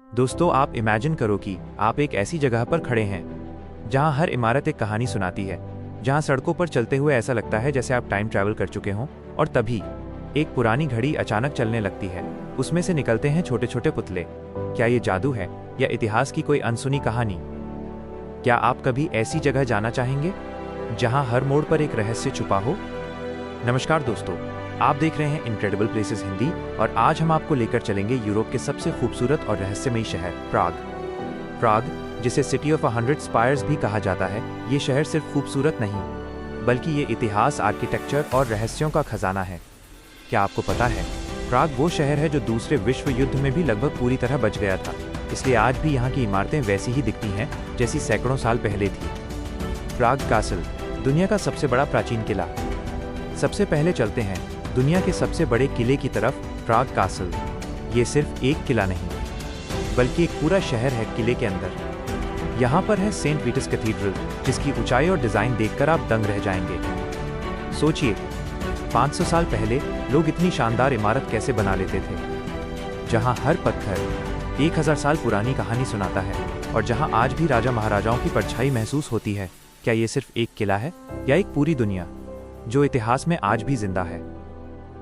दोस्तों, आप इमेजिन करो कि आप एक ऐसी जगह पर खड़े हैं जहां हर इमारत एक कहानी सुनाती है, जहां सड़कों पर चलते हुए ऐसा लगता है जैसे आप टाइम ट्रैवल कर चुके हों। और तभी एक पुरानी घड़ी अचानक चलने लगती है, उसमें से निकलते हैं छोटे छोटे पुतले। क्या ये जादू है या इतिहास की कोई अनसुनी कहानी? क्या आप कभी ऐसी जगह जाना चाहेंगे जहां हर मोड़ पर एक रहस्य छुपा हो? नमस्कार दोस्तों, आप देख रहे हैं इनक्रेडिबल प्लेसेस हिंदी, और आज हम आपको लेकर चलेंगे यूरोप के सबसे खूबसूरत और रहस्यमयी शहर प्राग। प्राग, जिसे सिटी ऑफ 100 स्पायर्स भी कहा जाता है, ये शहर सिर्फ खूबसूरत नहीं बल्कि ये इतिहास, आर्किटेक्चर और रहस्यों का खजाना है। क्या आपको पता है, प्राग वो शहर है जो दूसरे विश्व युद्ध में भी लगभग पूरी तरह बच गया था, इसलिए आज भी यहाँ की इमारतें वैसी ही दिखती हैं जैसी सैकड़ों साल पहले थी। प्राग कासल, दुनिया का सबसे बड़ा प्राचीन किला। सबसे पहले चलते हैं दुनिया के सबसे बड़े किले की तरफ, प्राग कासल। ये सिर्फ एक किला नहीं बल्कि एक पूरा शहर है किले के अंदर। यहाँ पर है सेंट पीटर्स कैथीड्रल, जिसकी ऊंचाई और डिजाइन देखकर आप दंग रह जाएंगे। सोचिए, 500 साल पहले लोग इतनी शानदार इमारत कैसे बना लेते थे, जहाँ हर पत्थर 1000 साल पुरानी कहानी सुनाता है और जहाँ आज भी राजा महाराजाओं की परछाई महसूस होती है। क्या ये सिर्फ एक किला है या एक पूरी दुनिया जो इतिहास में आज भी जिंदा है?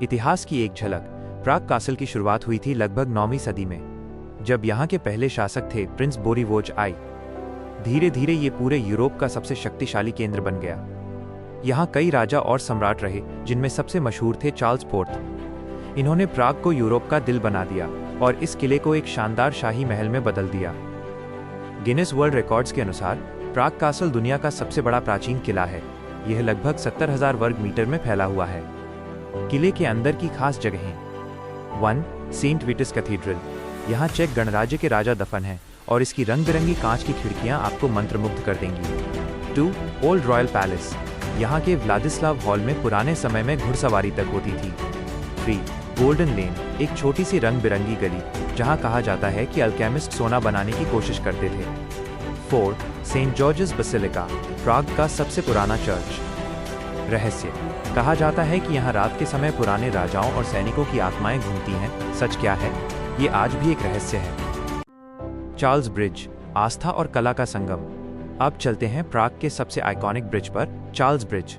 इतिहास की एक झलक। प्राग कासल की शुरुआत हुई थी लगभग 9वीं सदी में, जब यहाँ के पहले शासक थे प्रिंस बोरीवोज आई। धीरे धीरे ये पूरे यूरोप का सबसे शक्तिशाली केंद्र बन गया। यहाँ कई राजा और सम्राट रहे, जिनमें सबसे मशहूर थे चार्ल्स फोर्थ। इन्होंने प्राग को यूरोप का दिल बना दिया और इस किले को एक शानदार शाही महल में बदल दिया। गिनेस वर्ल्ड रिकॉर्ड्स के अनुसार प्राग कासल दुनिया का सबसे बड़ा प्राचीन किला है। यह लगभग 70,000 वर्ग मीटर में फैला हुआ है। किले के अंदर की खास जगहें। 1. Saint Peter's cathedral. यहाँ चेक गणराज्य के राजा दफन हैं और इसकी रंग बिरंगी कांच की खिड़कियाँ आपको मंत्रमुग्ध कर देंगी। 2. Old royal palace. यहाँ के व्लादिस्लाव हॉल में पुराने समय में घुड़सवारी तक होती थी। 3. गोल्डन लेन, एक छोटी सी रंग बिरंगी गली जहाँ कहा जाता है कि अल्केमिस्ट सोना बनाने की कोशिश करते थे। 4. सेंट जॉर्जेस बसिलिका, प्राग का सबसे पुराना चर्च। रहस्य। कहा जाता है कि यहाँ रात के समय पुराने राजाओं और सैनिकों की आत्माएं घूमती हैं। सच क्या है, ये आज भी एक रहस्य है। चार्ल्स ब्रिज, आस्था और कला का संगम। अब चलते हैं प्राग के सबसे आइकॉनिक ब्रिज पर, चार्ल्स ब्रिज।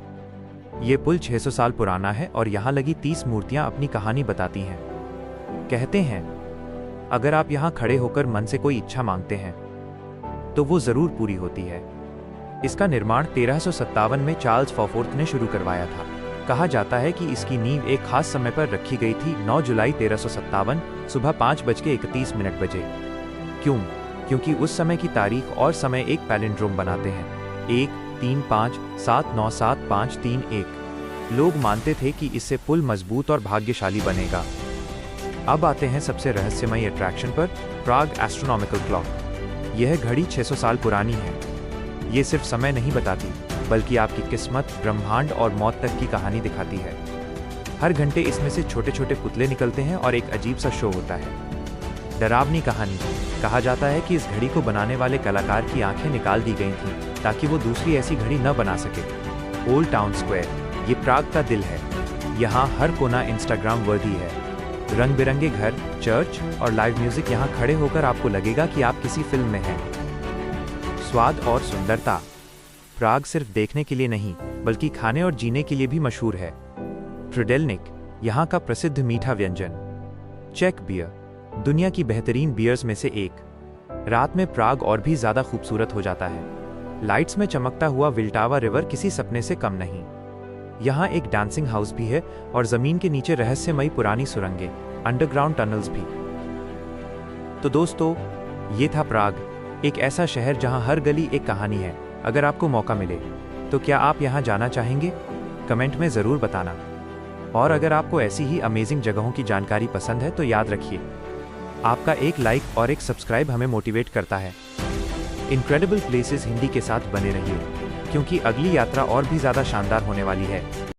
ये पुल 600 साल पुराना है और यहाँ लगी 30 मूर्तियाँ अपनी कहानी बताती हैं। कहते हैं, अगर आप यहाँ खड़े होकर मन से कोई इच्छा मांगते हैं तो वो जरूर पूरी होती है। इसका निर्माण 1357 में चार्ल्स फोर्थ ने शुरू करवाया था। कहा जाता है कि इसकी नींव एक खास समय पर रखी गई थी, 9 जुलाई 1357 सुबह 5:31 बजे। क्यों? क्योंकि उस समय की तारीख और समय एक पैलिंड्रोम बनाते हैं, 1-3-5-7-9-7-5-3-1। लोग मानते थे कि इससे पुल मजबूत और भाग्यशाली बनेगा। अब आते हैं सबसे रहस्यमयी अट्रैक्शन पर, प्राग एस्ट्रोनॉमिकल क्लॉक। यह घड़ी 600 साल पुरानी है। ये सिर्फ समय नहीं बताती बल्कि आपकी किस्मत, ब्रह्मांड और मौत तक की कहानी दिखाती है। हर घंटे इसमें से छोटे छोटे पुतले निकलते हैं और एक अजीब सा शो होता है। डरावनी कहानी। कहा जाता है कि इस घड़ी को बनाने वाले कलाकार की आंखें निकाल दी गई थीं ताकि वो दूसरी ऐसी घड़ी न बना सके। ओल्ड टाउन स्क्वायर, ये प्राग का दिल है। यहाँ हर कोना इंस्टाग्राम वर्दी है। रंग बिरंगे घर, चर्च और लाइव म्यूजिक। यहाँ खड़े होकर आपको लगेगा कि आप किसी फिल्म में हैं। स्वाद और सुंदरता। प्राग सिर्फ देखने के लिए नहीं बल्कि खाने और जीने के लिए भी मशहूर है। ट्रुडेलनिक, यहाँ का प्रसिद्ध मीठा व्यंजन। चेक बियर, दुनिया की बेहतरीन बियर्स में से एक। रात में प्राग और भी ज्यादा खूबसूरत हो जाता है। लाइट्स में चमकता हुआ विल्टावा रिवर किसी सपने से कम नहीं। यहाँ एक डांसिंग हाउस भी है और जमीन के नीचे रहस्यमयी पुरानी सुरंगें, अंडरग्राउंड टनल्स भी। तो दोस्तों, ये था प्राग, एक ऐसा शहर जहाँ हर गली एक कहानी है। अगर आपको मौका मिले तो क्या आप यहाँ जाना चाहेंगे? कमेंट में ज़रूर बताना। और अगर आपको ऐसी ही अमेजिंग जगहों की जानकारी पसंद है तो याद रखिए, आपका एक लाइक और एक सब्सक्राइब हमें मोटिवेट करता है। इनक्रेडिबल प्लेसेस हिंदी के साथ बने रहिए, क्योंकि अगली यात्रा और भी ज़्यादा शानदार होने वाली है।